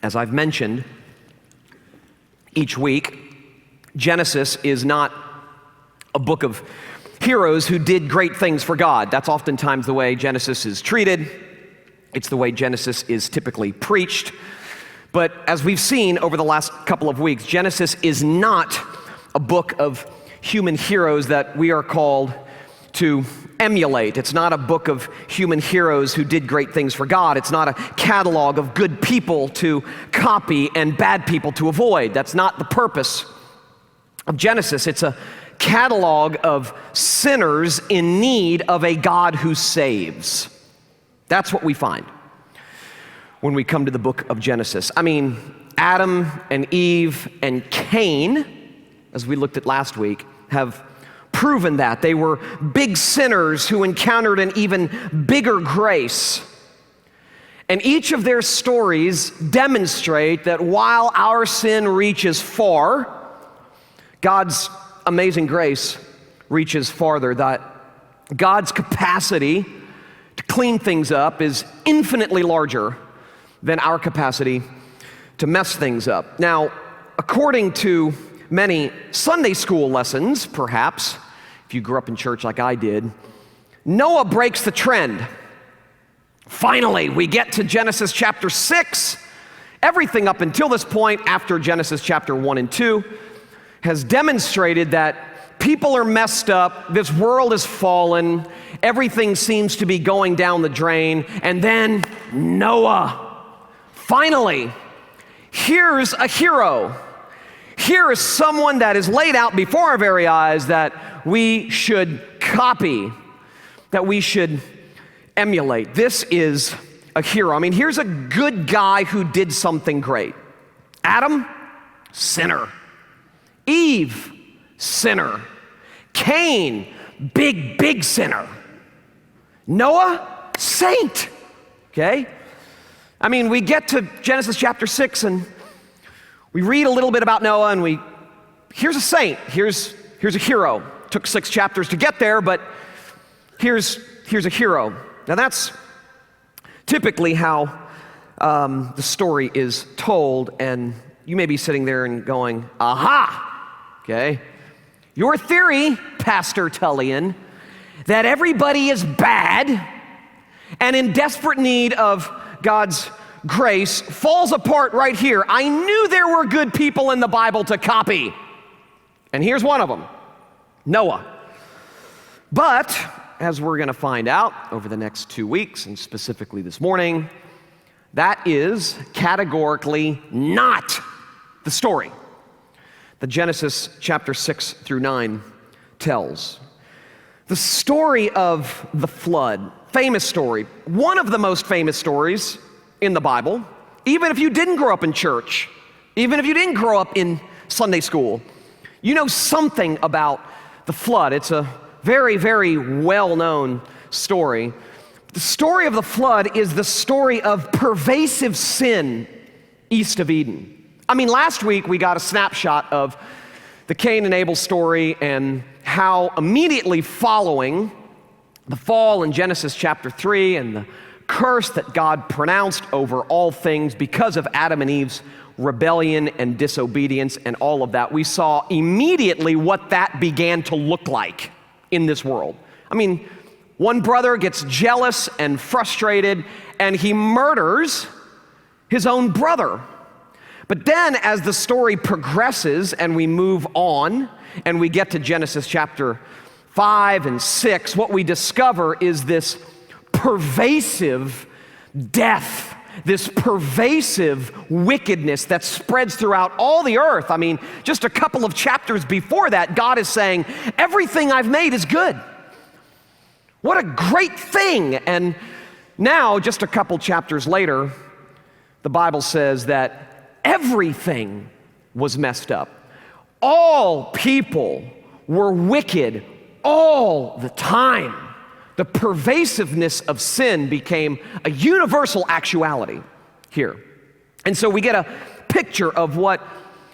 As I've mentioned each week, Genesis is not a book of heroes who did great things for God. That's oftentimes the way Genesis is treated. It's the way Genesis is typically preached. But as we've seen over the last couple of weeks, Genesis is not a book of human heroes that we are called to emulate. It's not a book of human heroes who did great things for God. It's not a catalog of good people to copy and bad people to avoid. That's not the purpose of Genesis. It's a catalog of sinners in need of a God who saves. That's what we find when we come to the book of Genesis. I mean, Adam and Eve and Cain, as we looked at last week, have proven that. They were big sinners who encountered an even bigger grace. And each of their stories demonstrate that while our sin reaches far, God's amazing grace reaches farther, that God's capacity to clean things up is infinitely larger than our capacity to mess things up. Now, according to many Sunday school lessons, perhaps, if you grew up in church like I did, Noah breaks the trend. Finally, we get to Genesis chapter 6. Everything up until this point, after Genesis chapter 1 and 2, has demonstrated that people are messed up, this world is fallen, everything seems to be going down the drain, and then Noah. Finally, here's a hero. Here is someone that is laid out before our very eyes that we should copy, that we should emulate. This is a hero. I mean, here's a good guy who did something great. Adam, sinner. Eve, sinner. Cain, big sinner. Noah, saint. Okay? I mean, we get to Genesis chapter 6 and we read a little bit about Noah and here's a saint, here's a hero. Took 6 chapters to get there, but here's a hero. Now that's typically how the story is told, and you may be sitting there and going, aha, okay? Your theory, Pastor Tullian, that everybody is bad and in desperate need of God's grace falls apart right here. I knew there were good people in the Bible to copy. And here's one of them, Noah. But, as we're going to find out over the next 2 weeks, and specifically this morning, that is categorically not the story that Genesis chapter 6 through 9 tells. The story of the flood, famous story, one of the most famous stories in the Bible. Even if you didn't grow up in church, even if you didn't grow up in Sunday school, you know something about the flood. It's a very, very well-known story. The story of the flood is the story of pervasive sin east of Eden. I mean, last week we got a snapshot of the Cain and Abel story and how immediately following the fall in Genesis chapter 3 and the curse that God pronounced over all things because of Adam and Eve's rebellion and disobedience and all of that, we saw immediately what that began to look like in this world. I mean, one brother gets jealous and frustrated and he murders his own brother. But then as the story progresses and we move on and we get to Genesis chapter 5 and 6, what we discover is this pervasive death, this pervasive wickedness that spreads throughout all the earth. I mean, just a couple of chapters before that, God is saying, everything I've made is good. What a great thing. And now, just a couple chapters later, the Bible says that everything was messed up. All people were wicked all the time. The pervasiveness of sin became a universal actuality here. And so we get a picture of what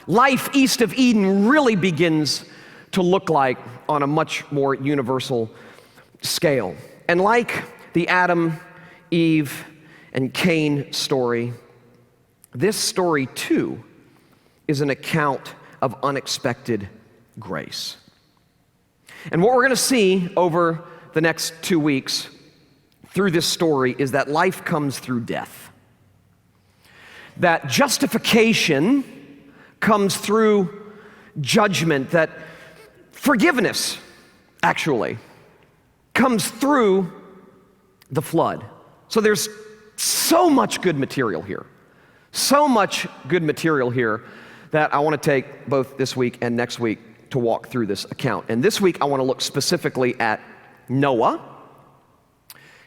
life east of Eden really begins to look like on a much more universal scale. And like the Adam, Eve, and Cain story, this story too is an account of unexpected grace. And what we're going to see over the next 2 weeks through this story is that life comes through death. That justification comes through judgment, that forgiveness actually comes through the flood. So there's so much good material here. So much good material here that I want to take both this week and next week to walk through this account. And this week I want to look specifically at Noah.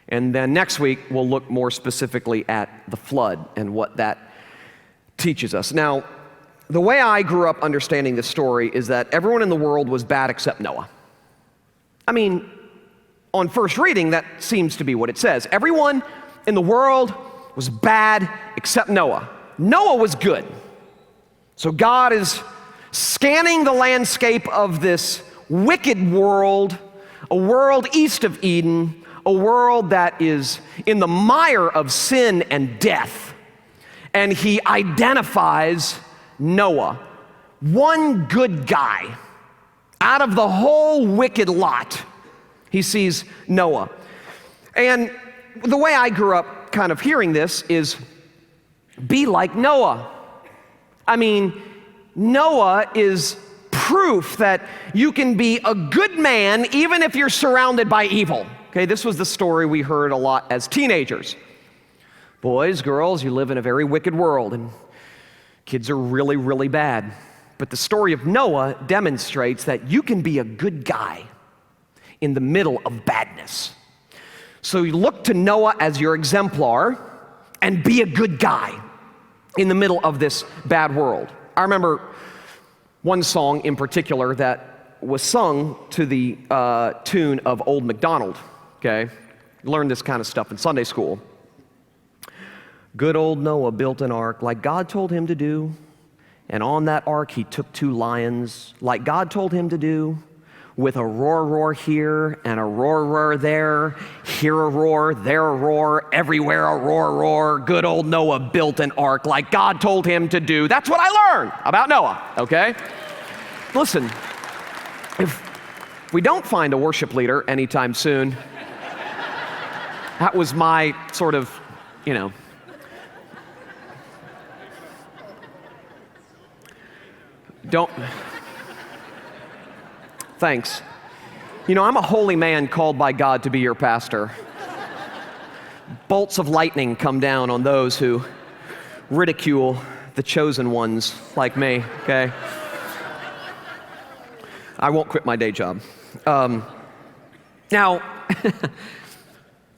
And then next week we'll look more specifically at the flood and what that teaches us. Now, the way I grew up understanding this story is that everyone in the world was bad except Noah. I mean, on first reading, that seems to be what it says. Everyone in the world was bad except Noah. Noah was good. So God is scanning the landscape of this wicked world, a world east of Eden, a world that is in the mire of sin and death. And he identifies Noah, one good guy. Out of the whole wicked lot, he sees Noah. And the way I grew up kind of hearing this is, be like Noah. I mean, Noah is proof that you can be a good man even if you're surrounded by evil. Okay, this was the story we heard a lot as teenagers. Boys, girls, you live in a very wicked world and kids are really, really bad. But the story of Noah demonstrates that you can be a good guy in the middle of badness. So you look to Noah as your exemplar and be a good guy in the middle of this bad world. I remember one song in particular that was sung to the tune of Old MacDonald, okay? Learned this kind of stuff in Sunday school. Good old Noah built an ark like God told him to do, and on that ark he took 2 lions like God told him to do, with a roar here and a roar there, here a roar, there a roar, everywhere a roar. Good old Noah built an ark like God told him to do. That's what I learned about Noah, okay? Listen, if we don't find a worship leader anytime soon, that was my sort of, thanks. I'm a holy man called by God to be your pastor. Bolts of lightning come down on those who ridicule the chosen ones like me, okay? I won't quit my day job. Now,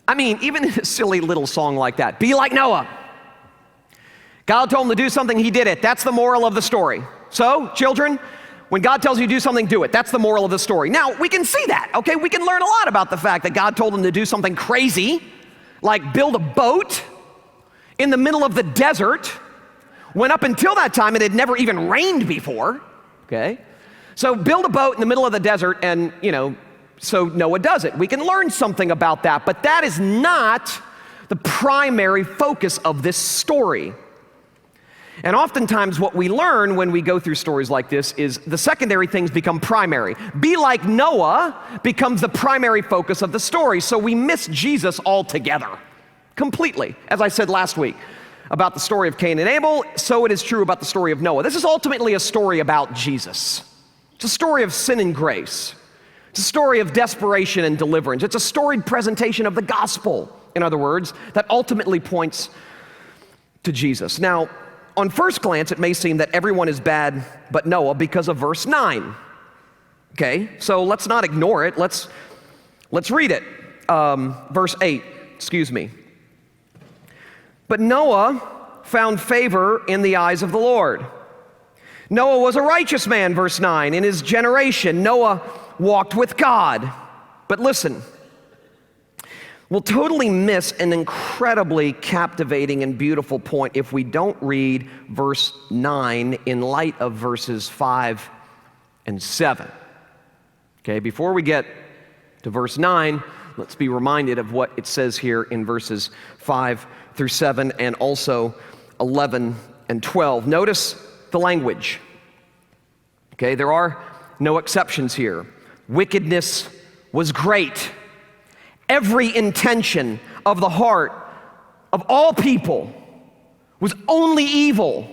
I mean, even in a silly little song like that, be like Noah. God told him to do something, he did it. That's the moral of the story. So, children, when God tells you to do something, do it. That's the moral of the story. Now, we can see that, okay? We can learn a lot about the fact that God told him to do something crazy, like build a boat in the middle of the desert, when up until that time it had never even rained before, okay? So build a boat in the middle of the desert and, so Noah does it. We can learn something about that, but that is not the primary focus of this story. And oftentimes what we learn when we go through stories like this is the secondary things become primary. Be like Noah becomes the primary focus of the story, so we miss Jesus altogether, completely. As I said last week about the story of Cain and Abel, so it is true about the story of Noah. This is ultimately a story about Jesus. It's a story of sin and grace. It's a story of desperation and deliverance. It's a storied presentation of the gospel, in other words, that ultimately points to Jesus. Now, on first glance, it may seem that everyone is bad but Noah because of verse 9. Okay, so let's not ignore it. Let's read it. Verse 8, excuse me. But Noah found favor in the eyes of the Lord. Noah was a righteous man, verse 9. In his generation, Noah walked with God. But listen, we'll totally miss an incredibly captivating and beautiful point if we don't read verse 9 in light of verses 5 and 7. Okay, before we get to verse 9, let's be reminded of what it says here in verses 5 through 7 and also 11 and 12. Notice the language. Okay, there are no exceptions here. Wickedness was great. Every intention of the heart of all people was only evil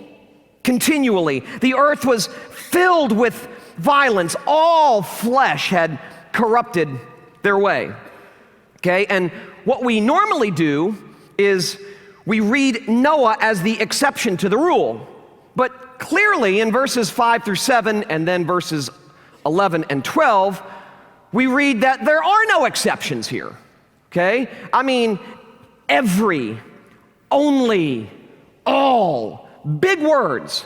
continually. The earth was filled with violence. All flesh had corrupted their way. Okay, and what we normally do is we read Noah as the exception to the rule. But clearly in verses 5 through 7 and then verses 11 and 12, we read that there are no exceptions here. Okay? I mean, every, only, all, big words.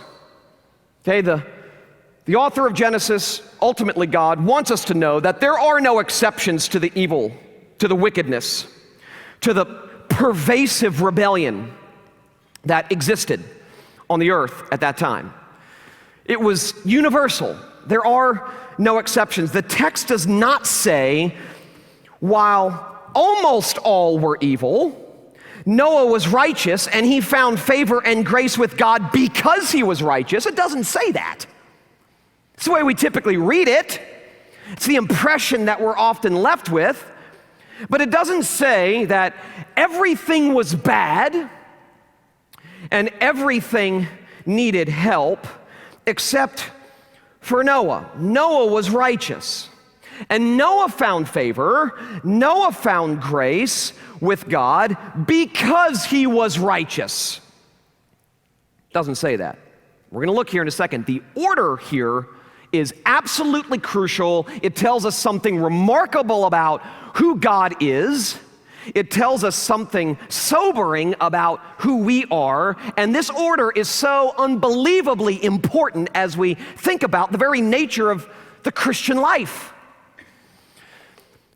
Okay, the author of Genesis, ultimately God, wants us to know that there are no exceptions to the evil, to the wickedness, to the pervasive rebellion that existed on the earth at that time. It was universal. There are no exceptions. The text does not say, while almost all were evil, Noah was righteous and he found favor and grace with God because he was righteous. It doesn't say that. It's the way we typically read it. It's the impression that we're often left with. But it doesn't say that everything was bad and everything needed help except for Noah. Noah was righteous. And Noah found favor, Noah found grace with God because he was righteous. Doesn't say that. We're going to look here in a second. The order here is absolutely crucial. It tells us something remarkable about who God is. It tells us something sobering about who we are. And this order is so unbelievably important as we think about the very nature of the Christian life.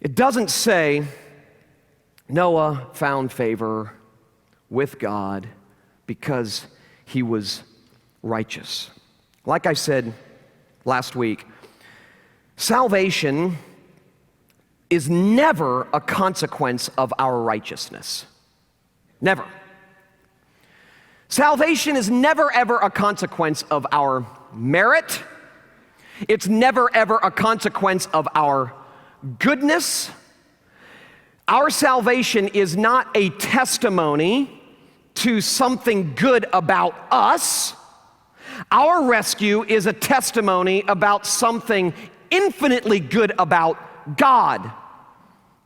It doesn't say Noah found favor with God because he was righteous. Like I said last week, salvation is never a consequence of our righteousness. Never. Salvation is never ever a consequence of our merit. It's never ever a consequence of our goodness. Our salvation is not a testimony to something good about us. Our rescue is a testimony about something infinitely good about God.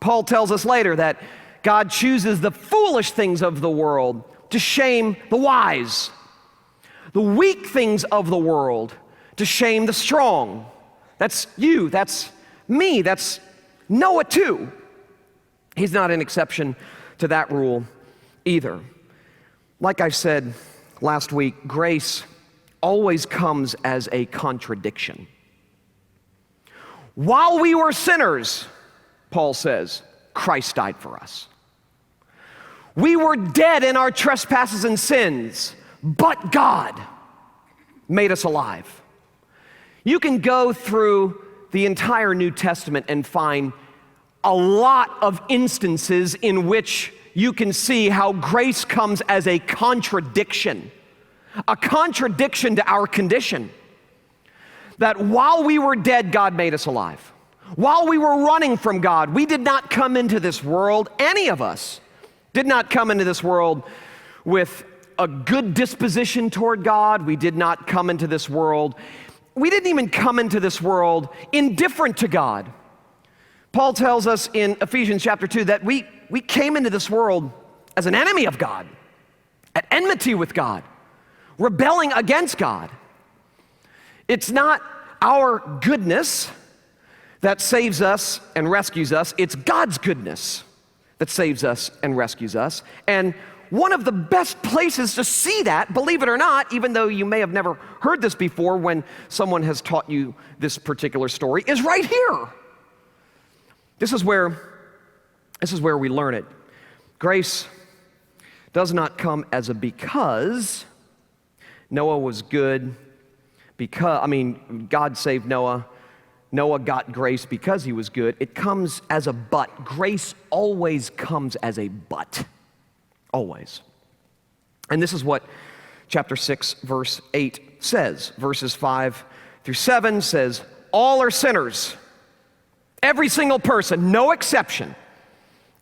Paul tells us later that God chooses the foolish things of the world to shame the wise, the weak things of the world to shame the strong. That's you, that's me, that's Noah too. He's not an exception to that rule either. Like I said last week, grace always comes as a contradiction. While we were sinners, Paul says, Christ died for us. We were dead in our trespasses and sins, but God made us alive. You can go through the entire New Testament and find a lot of instances in which you can see how grace comes as a contradiction to our condition. That while we were dead, God made us alive. While we were running from God, we did not come into this world, any of us did not come into this world with a good disposition toward God. We did not come into this world. We didn't even come into this world indifferent to God. Paul tells us in Ephesians chapter 2 that we came into this world as an enemy of God, at enmity with God, rebelling against God. It's not our goodness that saves us and rescues us. It's God's goodness that saves us and rescues us. And one of the best places to see that, believe it or not, even though you may have never heard this before when someone has taught you this particular story, is right here. This is where we learn it. Grace does not come as a because. Noah was good God saved Noah. Noah got grace because he was good. It comes as a but. Grace always comes as a but. Always. And this is what chapter 6, verse 8 says. Verses 5 through 7 says, all are sinners. Every single person, no exception.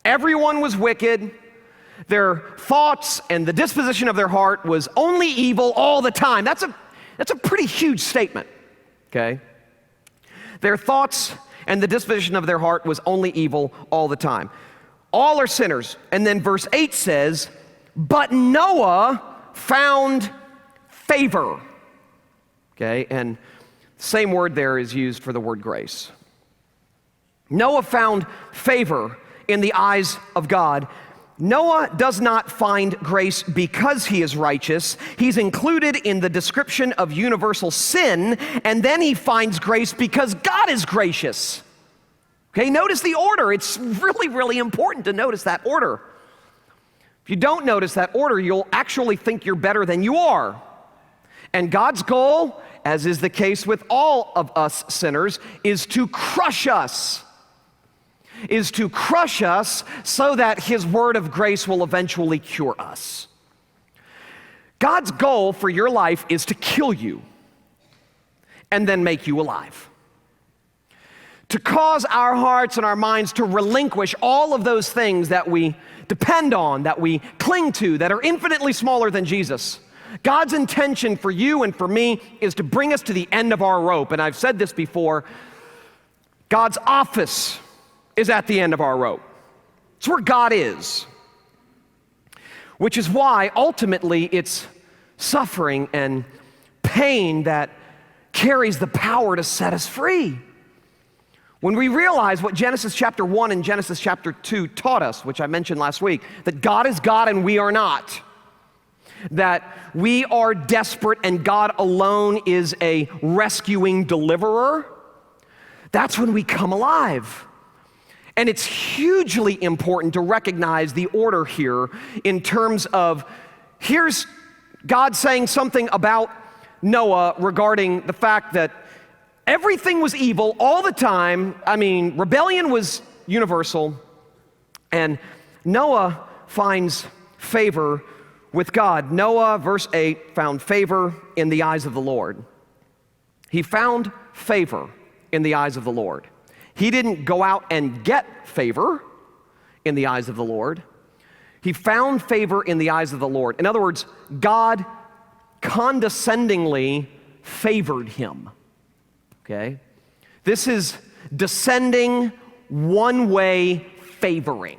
Everyone was wicked. Their thoughts and the disposition of their heart was only evil all the time. That's a pretty huge statement, okay? Their thoughts and the disposition of their heart was only evil all the time. All are sinners. And then verse 8 says, but Noah found favor. Okay, and the same word there is used for the word grace. Noah found favor in the eyes of God. Noah does not find grace because he is righteous. He's included in the description of universal sin, and then he finds grace because God is gracious. Okay, notice the order. It's really, really important to notice that order. If you don't notice that order, you'll actually think you're better than you are. And God's goal, as is the case with all of us sinners, is to crush us. Is to crush us so that his word of grace will eventually cure us. God's goal for your life is to kill you and then make you alive. To cause our hearts and our minds to relinquish all of those things that we depend on, that we cling to, that are infinitely smaller than Jesus. God's intention for you and for me is to bring us to the end of our rope. And I've said this before, God's office is at the end of our rope. It's where God is. Which is why ultimately it's suffering and pain that carries the power to set us free. When we realize what Genesis chapter 1 and Genesis chapter 2 taught us, which I mentioned last week, that God is God and we are not. That we are desperate and God alone is a rescuing deliverer, that's when we come alive. And it's hugely important to recognize the order here in terms of, here's God saying something about Noah regarding the fact that everything was evil all the time. I mean, rebellion was universal. And Noah finds favor with God. Noah, verse 8, found favor in the eyes of the Lord. He found favor in the eyes of the Lord. He didn't go out and get favor in the eyes of the Lord. He found favor in the eyes of the Lord. In other words, God condescendingly favored him. Okay? This is descending one-way favoring.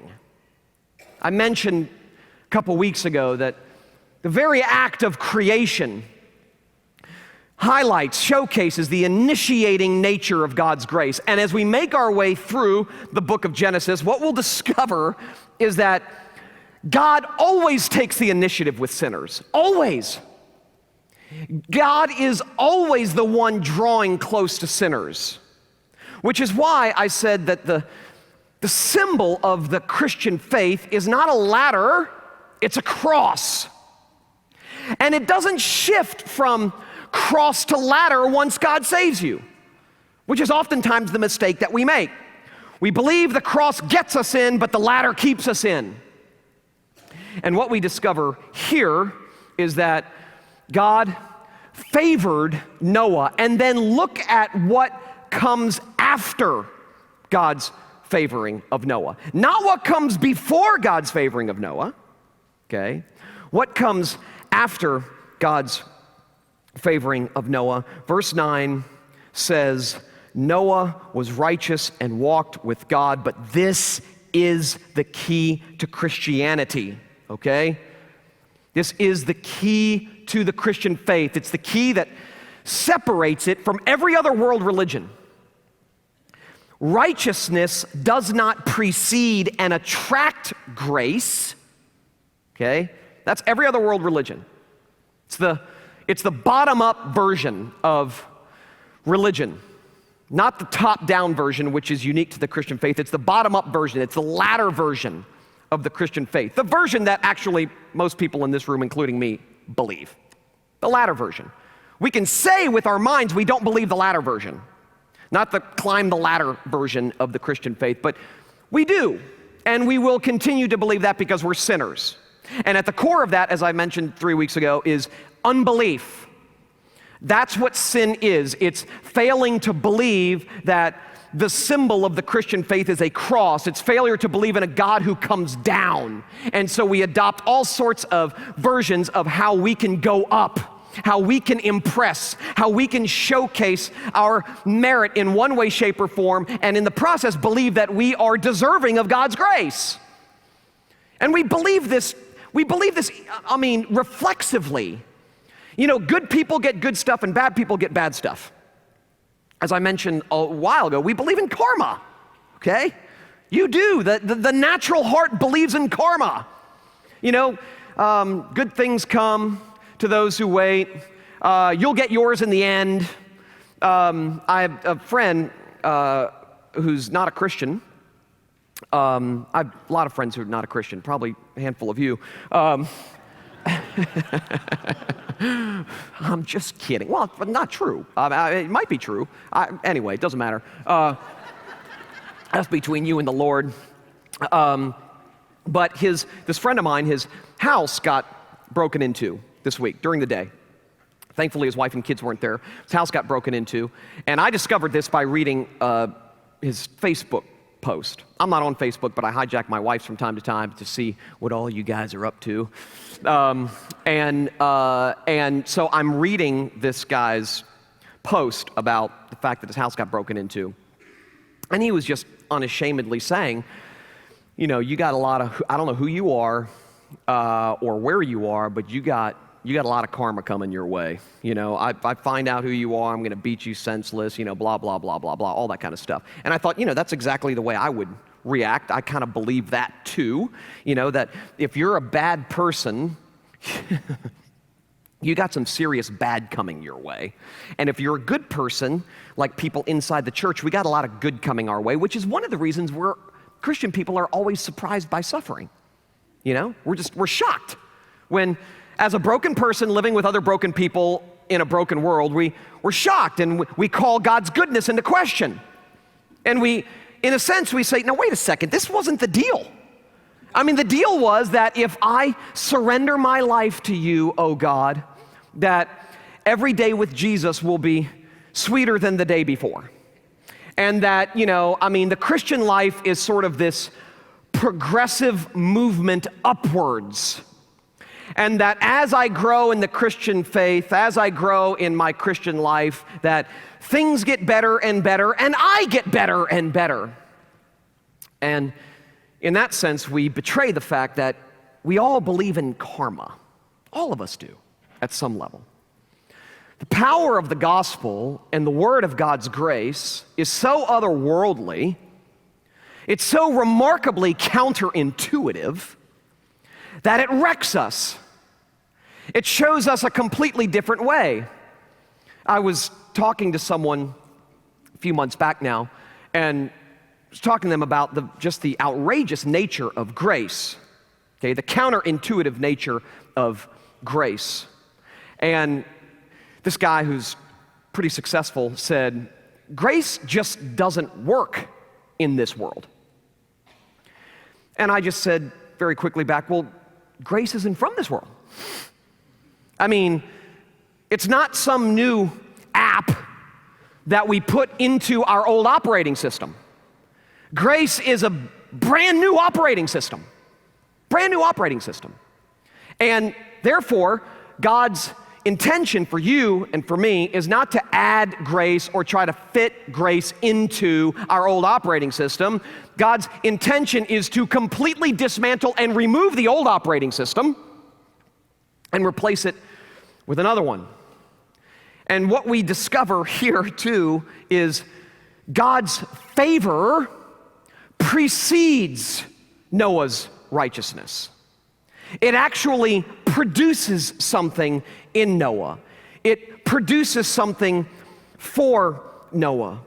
I mentioned a couple weeks ago that the very act of creation highlights, showcases the initiating nature of God's grace. And as we make our way through the book of Genesis, what we'll discover is that God always takes the initiative with sinners. Always. God is always the one drawing close to sinners. Which is why I said that the symbol of the Christian faith is not a ladder, it's a cross. And it doesn't shift from cross to ladder once God saves you, which is oftentimes the mistake that we make. We believe the cross gets us in, but the ladder keeps us in. And what we discover here is that God favored Noah, and then look at what comes after God's favoring of Noah. Not what comes before God's favoring of Noah, okay? What comes after God's favoring of Noah. Verse 9 says, Noah was righteous and walked with God, but this is the key to Christianity, okay? This is the key to the Christian faith. It's the key that separates it from every other world religion. Righteousness does not precede and attract grace, okay? That's every other world religion. It's the bottom-up version of religion, not the top-down version, which is unique to the Christian faith. It's the bottom-up version. It's the ladder version of the Christian faith, the version that actually most people in this room, including me, believe. The ladder version. We can say with our minds we don't believe the ladder version, not the climb the ladder version of the Christian faith, but we do, and we will continue to believe that because we're sinners. And at the core of that, as I mentioned 3 weeks ago, is unbelief. That's what sin is. It's failing to believe that the symbol of the Christian faith is a cross. It's failure to believe in a God who comes down. And so we adopt all sorts of versions of how we can go up, how we can impress, how we can showcase our merit in one way, shape, or form, and in the process believe that we are deserving of God's grace. And we believe this, reflexively. You know, good people get good stuff and bad people get bad stuff. As I mentioned a while ago, we believe in karma, okay? You do. The natural heart believes in karma. You know, good things come to those who wait. You'll get yours in the end. I have a friend who's not a Christian. I have a lot of friends who are not a Christian, probably a handful of you. I'm just kidding. Well, not true. It might be true. Anyway, it doesn't matter. That's between you and the Lord. But this friend of mine, his house got broken into this week during the day. Thankfully, his wife and kids weren't there. His house got broken into. And I discovered this by reading his Facebook post. I'm not on Facebook, but I hijack my wife's from time to time to see what all you guys are up to. And so I'm reading this guy's post about the fact that his house got broken into. And he was just unashamedly saying, you know, you got a lot of, I don't know who you are or where you are, but you got a lot of karma coming your way. You know, I find out who you are, I'm going to beat you senseless, you know, blah, blah, blah, blah, blah, all that kind of stuff. And I thought, you know, that's exactly the way I would react. I kind of believe that too, you know, that if you're a bad person, you got some serious bad coming your way. And if you're a good person, like people inside the church, we got a lot of good coming our way, which is one of the reasons Christian people are always surprised by suffering. You know, we're shocked when, as a broken person living with other broken people in a broken world, we're shocked and we call God's goodness into question. And in a sense, we say, no, wait a second, this wasn't the deal. I mean, the deal was that if I surrender my life to you, oh God, that every day with Jesus will be sweeter than the day before. And that, you know, I mean, the Christian life is sort of this progressive movement upwards. And that as I grow in the Christian faith, as I grow in my Christian life, that things get better and better, and I get better and better. And in that sense, we betray the fact that we all believe in karma. All of us do, at some level. The power of the gospel and the word of God's grace is so otherworldly, it's so remarkably counterintuitive, that it wrecks us. It shows us a completely different way. I was talking to someone a few months back now, and was talking to them about just the outrageous nature of grace, okay, the counterintuitive nature of grace. And this guy who's pretty successful said, grace just doesn't work in this world. And I just said very quickly back, well, grace isn't from this world. I mean, it's not some new app that we put into our old operating system. Grace is a brand new operating system. Brand new operating system. And therefore, God's intention for you and for me is not to add grace or try to fit grace into our old operating system. God's intention is to completely dismantle and remove the old operating system and replace it with another one. And what we discover here too is God's favor precedes Noah's righteousness. It actually produces something in Noah. It produces something for Noah.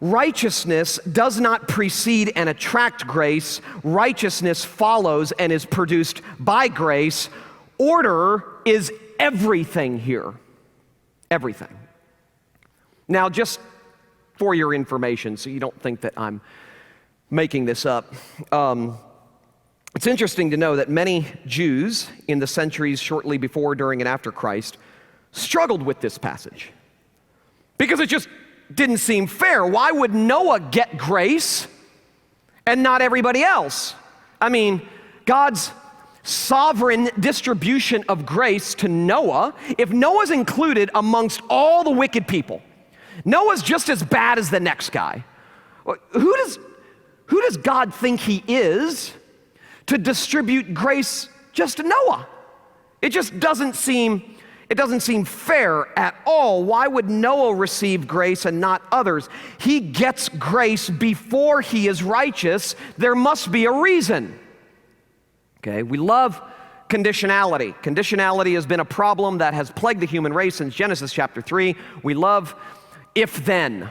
Righteousness does not precede and attract grace. Righteousness follows and is produced by grace. Order is everything here. Everything. Now, just for your information, so you don't think that I'm making this up, it's interesting to know that many Jews in the centuries shortly before, during, and after Christ struggled with this passage because it just didn't seem fair. Why would Noah get grace and not everybody else? I mean, God's sovereign distribution of grace to Noah, if Noah's included amongst all the wicked people, Noah's just as bad as the next guy. Who does God think he is to distribute grace just to Noah? It just doesn't seem fair at all. Why would Noah receive grace and not others? He gets grace before he is righteous. There must be a reason. Okay, we love conditionality. Conditionality has been a problem that has plagued the human race since Genesis chapter 3. We love if-then.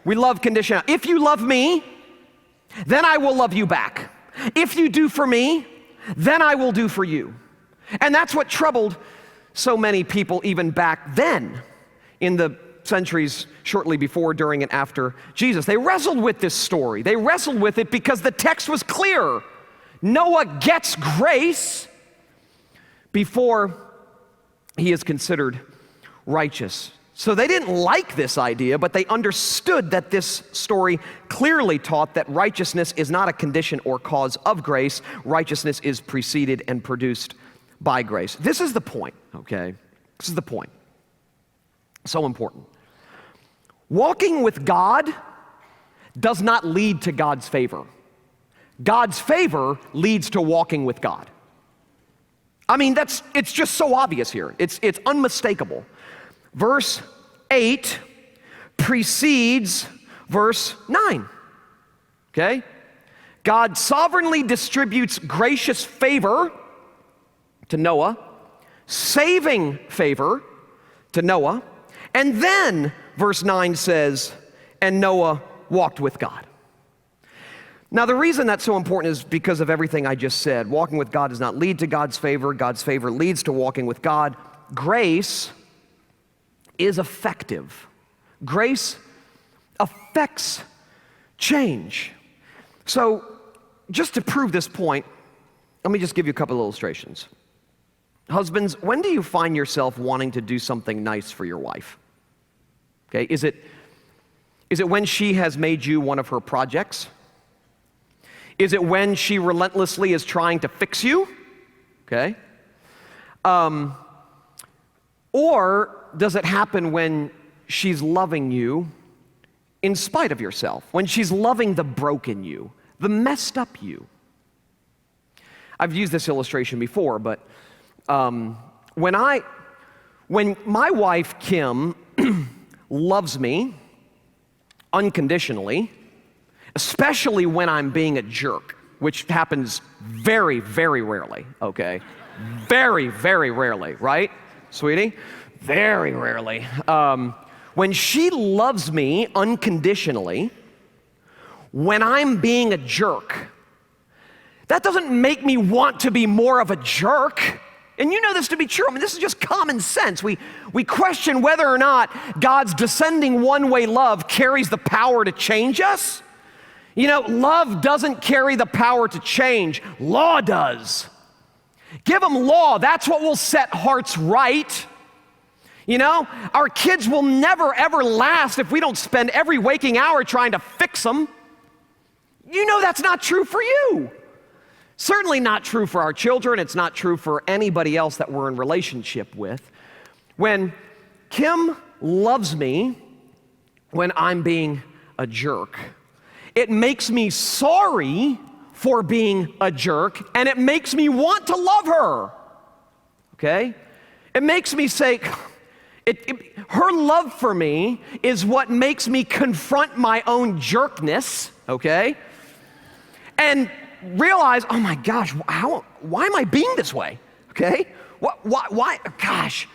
We love conditionality. If you love me, then I will love you back. If you do for me, then I will do for you. And that's what troubled so many people even back then in the centuries shortly before, during, and after Jesus. They wrestled with this story. They wrestled with it because the text was clear. Noah gets grace before he is considered righteous. So they didn't like this idea, but they understood that this story clearly taught that righteousness is not a condition or cause of grace. Righteousness is preceded and produced by grace. This is the point, okay? This is the point. So important. Walking with God does not lead to God's favor. God's favor leads to walking with God. I mean, it's just so obvious here. It's unmistakable. Verse 8 precedes verse 9, okay? God sovereignly distributes gracious favor to Noah, saving favor to Noah, and then verse 9 says, and Noah walked with God. Now, the reason that's so important is because of everything I just said. Walking with God does not lead to God's favor. God's favor leads to walking with God. Grace is effective. Grace affects change. So, just to prove this point, let me just give you a couple of illustrations. Husbands, when do you find yourself wanting to do something nice for your wife? Okay, is it when she has made you one of her projects? Is it when she relentlessly is trying to fix you? Okay. Or does it happen when she's loving you in spite of yourself? When she's loving the broken you, the messed up you? I've used this illustration before, but when my wife, Kim, loves me unconditionally, especially when I'm being a jerk, which happens very, very rarely, okay? Very, very rarely, right, sweetie? Very rarely. When she loves me unconditionally, when I'm being a jerk, that doesn't make me want to be more of a jerk. And you know this to be true. I mean, this is just common sense. We question whether or not God's descending one-way love carries the power to change us. You know, love doesn't carry the power to change. Law does. Give them law. That's what will set hearts right. You know, our kids will never, ever last if we don't spend every waking hour trying to fix them. You know that's not true for you. Certainly not true for our children. It's not true for anybody else that we're in relationship with. When Kim loves me when I'm being a jerk, it makes me sorry for being a jerk, and it makes me want to love her, okay? It makes me say, her love for me is what makes me confront my own jerkness, okay? And realize, oh my gosh, why am I being this way, okay? Why, gosh,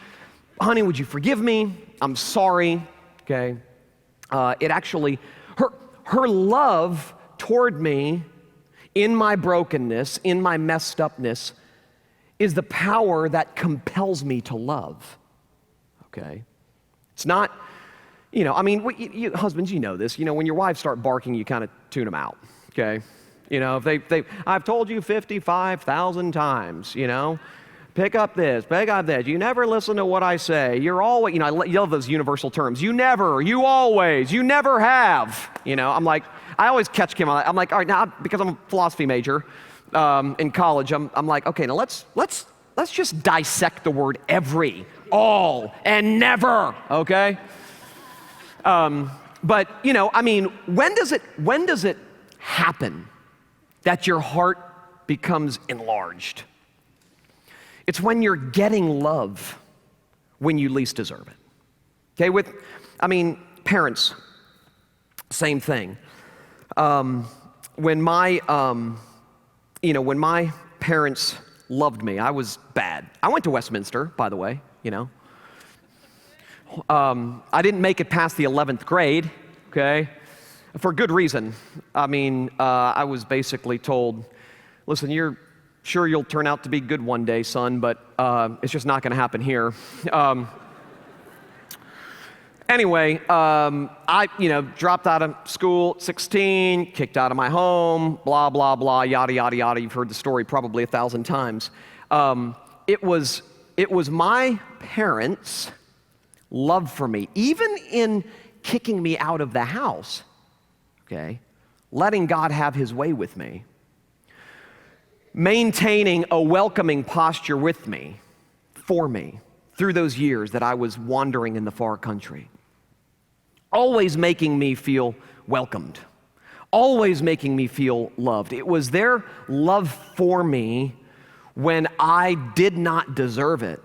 honey, would you forgive me? I'm sorry, okay? It actually, her love toward me in my brokenness, in my messed upness, is the power that compels me to love, okay? It's not, you know, I mean, husbands, you know this. You know, when your wives start barking, you kind of tune them out, okay? You know, if I've told you 55,000 times, you know, pick up this, pick up this. You never listen to what I say. You're always, I love those universal terms. You never, you always, you never have. I'm like, I always catch Kim on that. I'm like, all right, now, because I'm a philosophy major in college, I'm like, okay, now let's just dissect the word every, all, and never, okay? But, when does it happen that your heart becomes enlarged? It's when you're getting love when you least deserve it. Okay, parents, same thing. When my parents loved me, I was bad. I went to Westminster, by the way, I didn't make it past the 11th grade, okay, for good reason. I was basically told, listen, you're sure you'll turn out to be good one day, son, but it's just not going to happen here. Anyway, I dropped out of school at 16, kicked out of my home, blah, blah, blah, yada, yada, yada. You've heard the story probably 1,000 times. It was my parents' love for me, even in kicking me out of the house, okay, letting God have his way with me, maintaining a welcoming posture with me, for me, through those years that I was wandering in the far country. Always making me feel welcomed, always making me feel loved. It was their love for me when I did not deserve it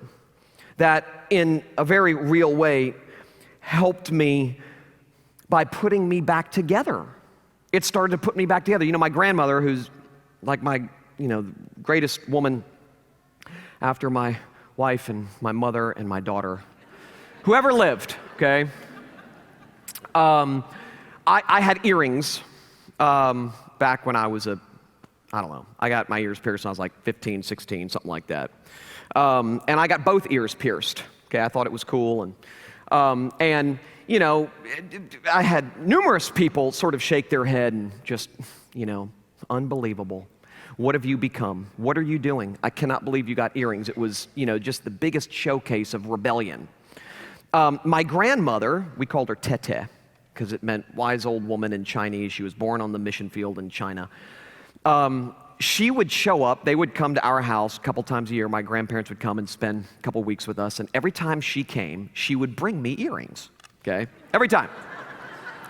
that in a very real way helped me by putting me back together. It started to put me back together. My grandmother, who's like my greatest woman after my wife and my mother and my daughter, whoever lived, okay? I had earrings back when I was I got my ears pierced when I was like 15, 16, something like that. And I got both ears pierced, okay? I thought it was cool. And I had numerous people sort of shake their head and just, unbelievable. What have you become? What are you doing? I cannot believe you got earrings. It was, just the biggest showcase of rebellion. My grandmother, we called her Tete, because it meant wise old woman in Chinese. She was born on the mission field in China. She would show up. They would come to our house a couple times a year. My grandparents would come and spend a couple weeks with us. And every time she came, she would bring me earrings, okay? Every time.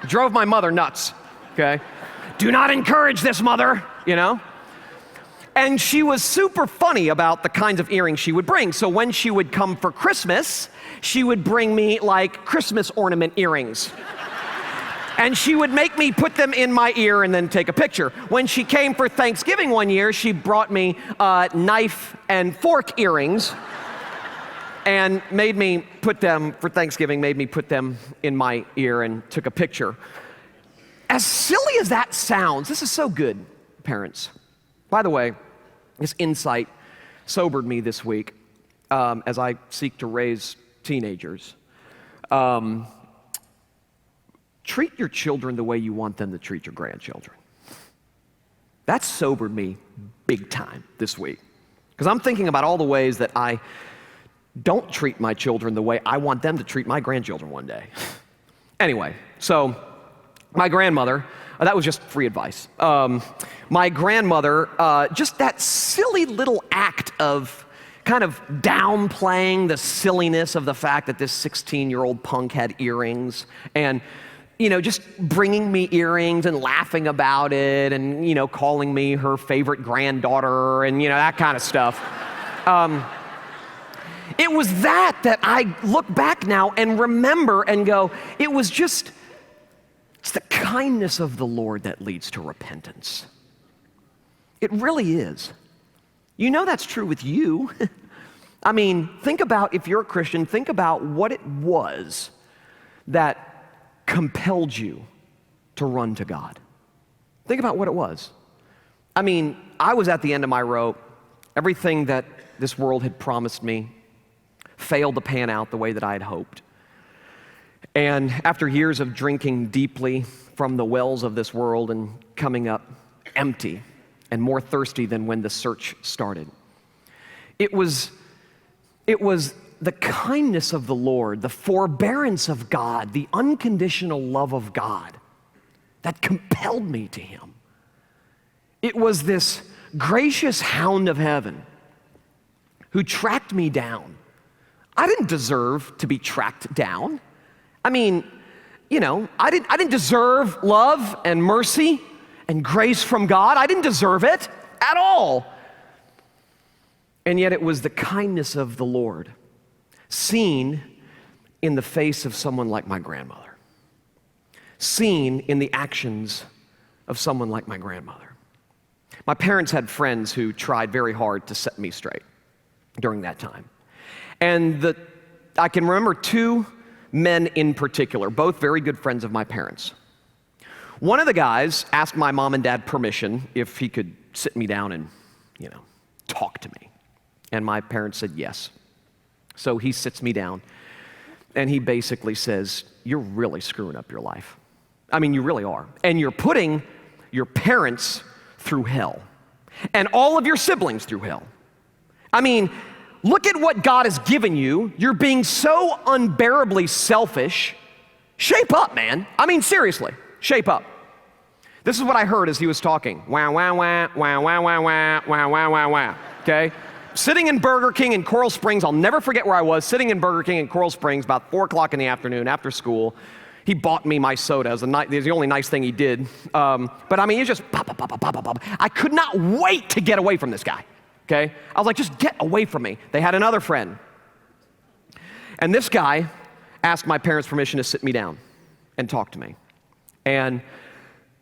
Drove my mother nuts, okay? Do not encourage this, mother, And she was super funny about the kinds of earrings she would bring. So when she would come for Christmas, she would bring me like Christmas ornament earrings. And she would make me put them in my ear and then take a picture. When she came for Thanksgiving one year, she brought me knife and fork earrings and made me put them in my ear and took a picture. As silly as that sounds, this is so good, parents. By the way, this insight sobered me this week as I seek to raise teenagers. Treat your children the way you want them to treat your grandchildren. That sobered me big time this week. Because I'm thinking about all the ways that I don't treat my children the way I want them to treat my grandchildren one day. Anyway, so my grandmother, that was just free advice. My grandmother, just that silly little act of kind of downplaying the silliness of the fact that this 16-year-old punk had earrings and just bringing me earrings and laughing about it and, calling me her favorite granddaughter and, that kind of stuff. It was that I look back now and remember and go, it's the kindness of the Lord that leads to repentance. It really is. That's true with you. Think about, if you're a Christian, think about what it was that compelled you to run to God. Think about what it was. I was at the end of my rope. Everything that this world had promised me failed to pan out the way that I had hoped. And after years of drinking deeply from the wells of this world and coming up empty and more thirsty than when the search started, it was It was the kindness of the Lord, the forbearance of God, the unconditional love of God that compelled me to him. It was this gracious hound of heaven who tracked me down. I didn't deserve to be tracked down. I mean, I didn't deserve love and mercy and grace from God. I didn't deserve it at all. And yet it was the kindness of the Lord seen in the face of someone like my grandmother, seen in the actions of someone like my grandmother. My parents had friends who tried very hard to set me straight during that time. And I can remember two men in particular, both very good friends of my parents. One of the guys asked my mom and dad permission if he could sit me down and, talk to me. And my parents said yes. So he sits me down and he basically says, "You're really screwing up your life. I mean, you really are. And you're putting your parents through hell and all of your siblings through hell. I mean, look at what God has given you. You're being so unbearably selfish. Shape up, man. I mean, seriously, shape up." This is what I heard as he was talking. Wah, wah, wah, wah, wah, wah, wah, wah, wah, wah, wah. Okay? Sitting in Burger King in Coral Springs, I'll never forget where I was, sitting in Burger King in Coral Springs about 4 o'clock in the afternoon after school. He bought me my soda. It was the only nice thing he did. But I mean, it's just pop, pop, pop, pop, pop, pop. I could not wait to get away from this guy. Okay? I was like, just get away from me. They had another friend. And this guy asked my parents' permission to sit me down and talk to me. And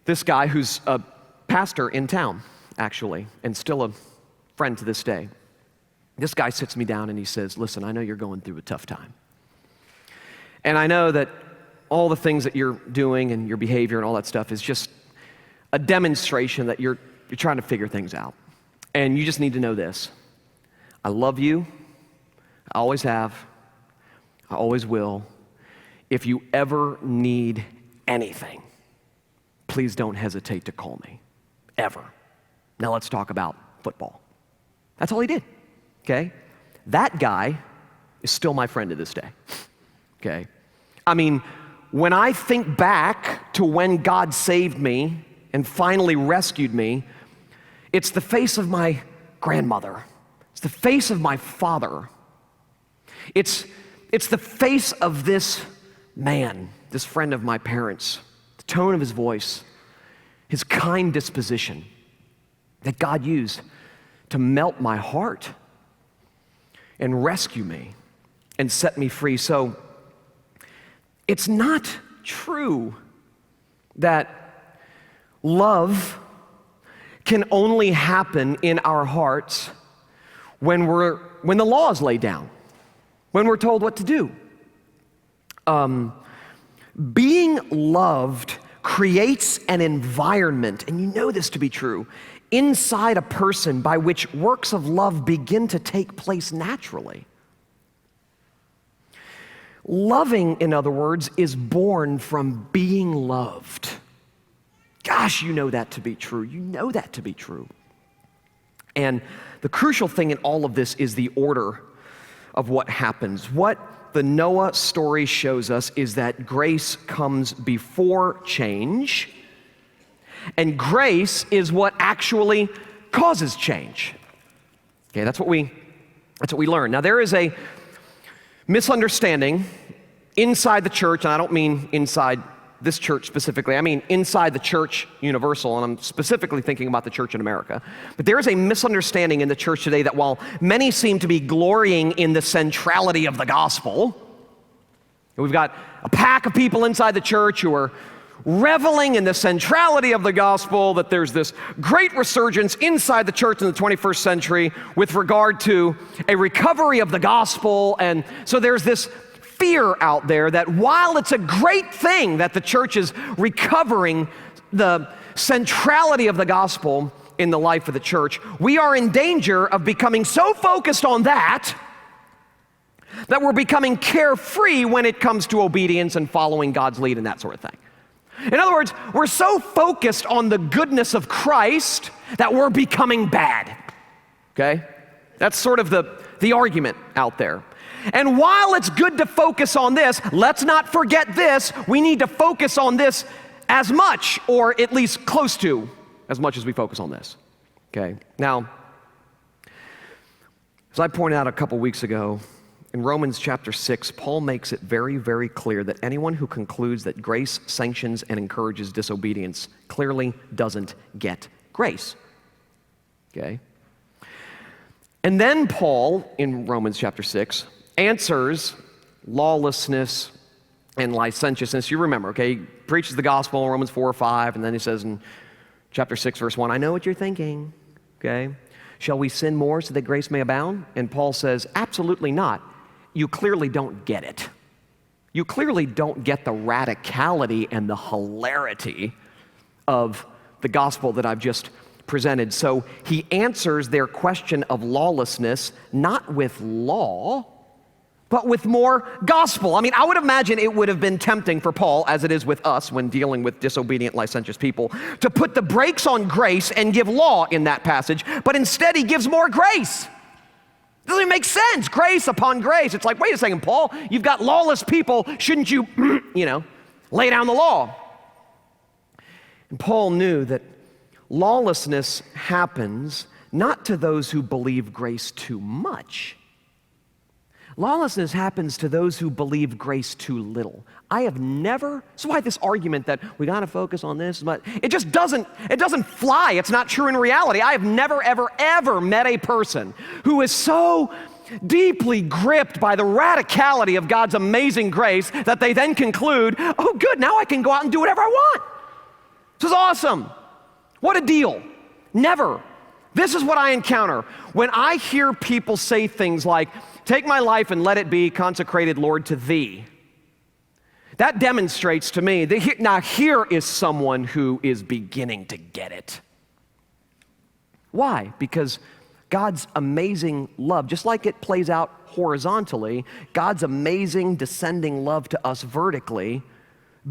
this guy, who's a pastor in town, actually, and still a friend to this day, this guy sits me down and he says, "Listen, I know you're going through a tough time. And I know that all the things that you're doing and your behavior and all that stuff is just a demonstration that you're trying to figure things out. And you just need to know this. I love you. I always have. I always will. If you ever need anything, please don't hesitate to call me. Ever. Now let's talk about football." That's all he did. Okay? That guy is still my friend to this day. Okay? I mean, when I think back to when God saved me and finally rescued me, it's the face of my grandmother. It's the face of my father. It's the face of this man, this friend of my parents, the tone of his voice, his kind disposition that God used to melt my heart and rescue me and set me free. So it's not true that love can only happen in our hearts when the law is laid down, when we're told what to do. Being loved creates an environment, and you know this to be true, inside a person by which works of love begin to take place naturally. Loving, in other words, is born from being loved. Gosh, you know that to be true. You know that to be true. And the crucial thing in all of this is the order of what happens. What the Noah story shows us is that grace comes before change, and grace is what actually causes change. Okay, that's what we learn. Now, there is a misunderstanding inside the church, and I don't mean inside this church specifically, I mean inside the church universal, and I'm specifically thinking about the church in America. But there is a misunderstanding in the church today that while many seem to be glorying in the centrality of the gospel, we've got a pack of people inside the church who are reveling in the centrality of the gospel, that there's this great resurgence inside the church in the 21st century with regard to a recovery of the gospel. And so there's this fear out there that while it's a great thing that the church is recovering the centrality of the gospel in the life of the church, we are in danger of becoming so focused on that we're becoming carefree when it comes to obedience and following God's lead and that sort of thing. In other words, we're so focused on the goodness of Christ that we're becoming bad. Okay? That's sort of the the argument out there. And while it's good to focus on this, let's not forget this. We need to focus on this as much, or at least close to as much as we focus on this. Okay? Now, as I pointed out a couple weeks ago, in Romans chapter 6, Paul makes it very, very clear that anyone who concludes that grace sanctions and encourages disobedience clearly doesn't get grace. Okay? And then Paul, in Romans chapter 6, answers lawlessness and licentiousness. You remember, okay? He preaches the gospel in Romans 4 or 5, and then he says in chapter 6, verse 1, I know what you're thinking, okay? Shall we sin more so that grace may abound? And Paul says, absolutely not. You clearly don't get it. You clearly don't get the radicality and the hilarity of the gospel that I've just presented. So he answers their question of lawlessness not with law, but with more gospel. I mean, I would imagine it would have been tempting for Paul, as it is with us when dealing with disobedient, licentious people, to put the brakes on grace and give law in that passage, but instead he gives more grace. Doesn't make sense. Grace upon grace. It's like, wait a second, Paul, you've got lawless people. Shouldn't you, lay down the law? And Paul knew that lawlessness happens not to those who believe grace too much. Lawlessness happens to those who believe grace too little. That's why this argument that we got to focus on this, but it doesn't fly. It's not true in reality. I have never, ever met a person who is so deeply gripped by the radicality of God's amazing grace that they then conclude, oh good, now I can go out and do whatever I want. This is awesome. What a deal. Never. This is what I encounter when I hear people say things like, take my life and let it be consecrated, Lord, to thee. That demonstrates to me that now here is someone who is beginning to get it. Why? Because God's amazing love, just like it plays out horizontally, God's amazing descending love to us vertically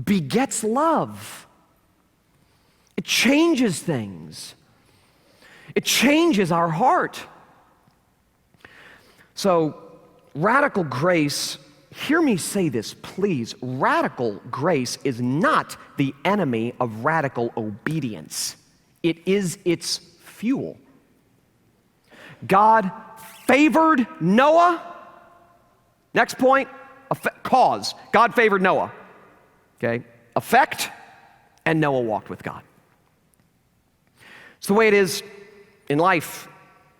begets love. It changes things. It changes our heart. So, radical grace, hear me say this, please. Radical grace is not the enemy of radical obedience. It is its fuel. God favored Noah. Next point, cause. God favored Noah. Okay? Effect, and Noah walked with God. It's the way it is in life.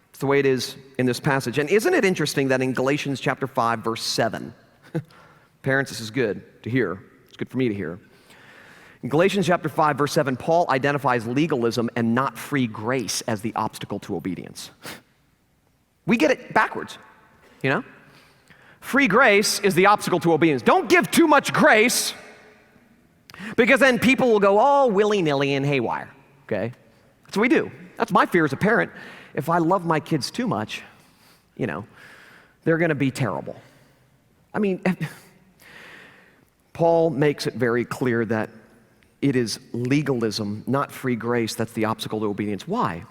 It's the way it is in this passage. And isn't it interesting that in Galatians chapter 5, verse 7, parents, this is good to hear. It's good for me to hear. In Galatians chapter 5, verse 7, Paul identifies legalism and not free grace as the obstacle to obedience. We get it backwards, Free grace is the obstacle to obedience. Don't give too much grace, because then people will go all willy-nilly and haywire, okay? That's what we do. That's my fear as a parent. If I love my kids too much, they're going to be terrible. I mean, Paul makes it very clear that it is legalism, not free grace, that's the obstacle to obedience. Why?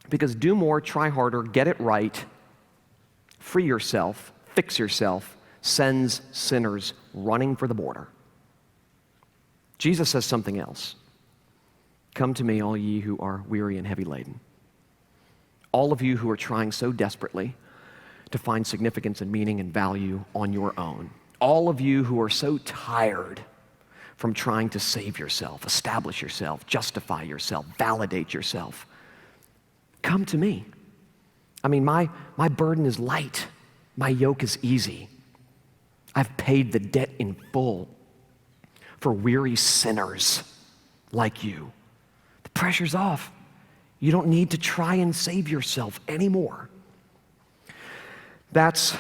Because do more, try harder, get it right, free yourself, fix yourself, sends sinners running for the border. Jesus says something else. Come to me, all ye who are weary and heavy laden. All of you who are trying so desperately to find significance and meaning and value on your own. All of you who are so tired from trying to save yourself, establish yourself, justify yourself, validate yourself. Come to me. I mean, my burden is light. My yoke is easy. I've paid the debt in full for weary sinners like you. The pressure's off. You don't need to try and save yourself anymore. That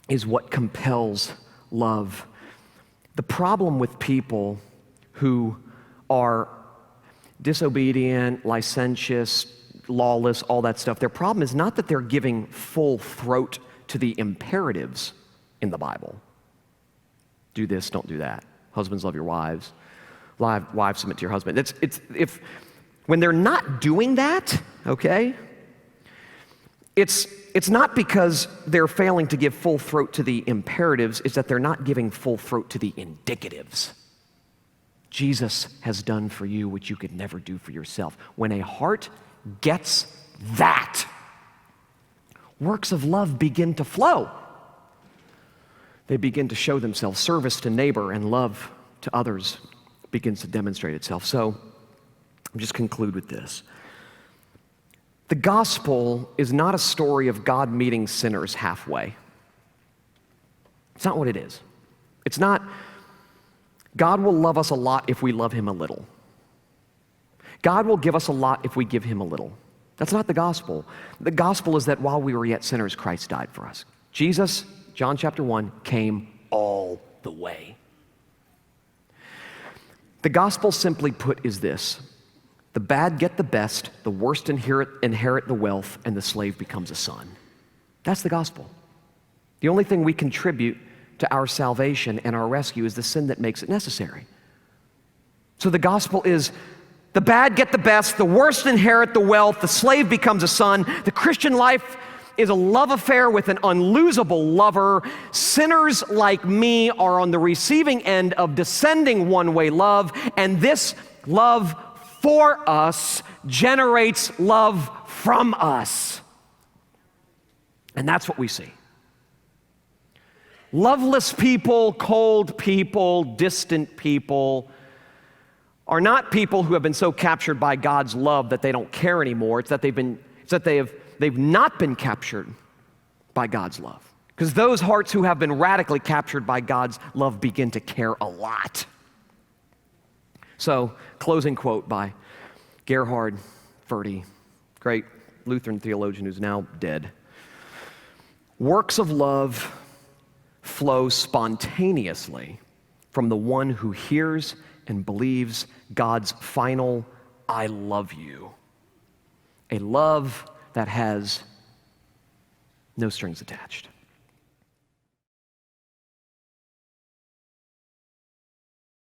is what compels love. The problem with people who are disobedient, licentious, lawless, all that stuff, their problem is not that they're giving full throat to the imperatives in the Bible. Do this, don't do that. Husbands, love your wives. Wives, submit to your husband. When they're not doing that, okay, It's not because they're failing to give full throat to the imperatives, it's that they're not giving full throat to the indicatives. Jesus has done for you what you could never do for yourself. When a heart gets that, works of love begin to flow. They begin to show themselves. Service to neighbor and love to others begins to demonstrate itself. So, I'll just conclude with this. The gospel is not a story of God meeting sinners halfway. It's not what it is. It's not, God will love us a lot if we love him a little. God will give us a lot if we give him a little. That's not the gospel. The gospel is that while we were yet sinners, Christ died for us. Jesus, John chapter 1, came all the way. The gospel, simply put, is this: the bad get the best, the worst inherit the wealth, and the slave becomes a son. That's the gospel. The only thing we contribute to our salvation and our rescue is the sin that makes it necessary. So the gospel is the bad get the best, the worst inherit the wealth, the slave becomes a son. The Christian life is a love affair with an unlosable lover. Sinners like me are on the receiving end of descending one-way love, and this love for us generates love from us. And that's what we see. Loveless people, cold people, distant people are not people who have been so captured by God's love that they don't care anymore. It's that they've not been captured by God's love. Because those hearts who have been radically captured by God's love begin to care a lot. So, closing quote by Gerhard Forde, great Lutheran theologian who's now dead. Works of love flow spontaneously from the one who hears and believes God's final "I love you." A love that has no strings attached.